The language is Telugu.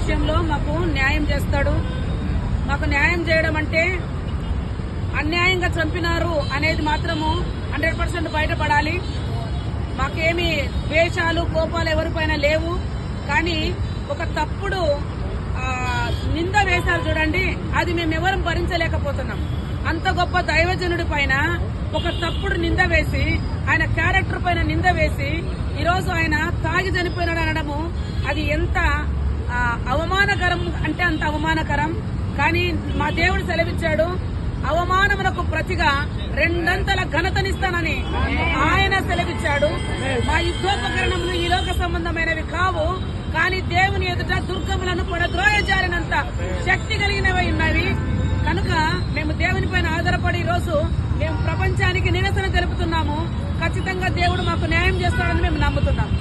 విషయంలో మాకు న్యాయం చేస్తాడు. మాకు న్యాయం చేయడం అంటే అన్యాయంగా చంపినారు అనేది మాత్రము 100% బయటపడాలి. మాకేమి ద్వేషాలు కోపాలు ఎవరిపైన లేవు. కానీ ఒక తప్పుడు నింద వేశారు చూడండి, అది మేమెవరం భరించలేకపోతున్నాం. అంత గొప్ప దైవజనుడి పైన ఒక తప్పుడు నింద వేసి, ఆయన క్యారెక్టర్ పైన నింద వేసి ఈరోజు ఆయన తాగి చనిపోయినాడు అనడము అది ఎంత అవమానకరం అంటే అంత అవమానకరం. కానీ మా దేవుడు సెలవిచ్చాడు, అవమానములకు ప్రతిగా 2 ఘనతనిస్తానని ఆయన సెలవిచ్చాడు. మా యుద్ధోపకరణములు ఈ లోక సంబంధమైనవి కావు, కానీ దేవుని ఎదుట దుర్గములను పడద్రోయజారినంత శక్తి కలిగినవి ఉన్నవి. కనుక మేము దేవుని పైన ఆధారపడి ఈరోజు మేము ప్రపంచానికి నిరసన తెలుపుతున్నాము. ఖచ్చితంగా దేవుడు మాకు న్యాయం చేస్తాడని మేము నమ్ముతున్నాము.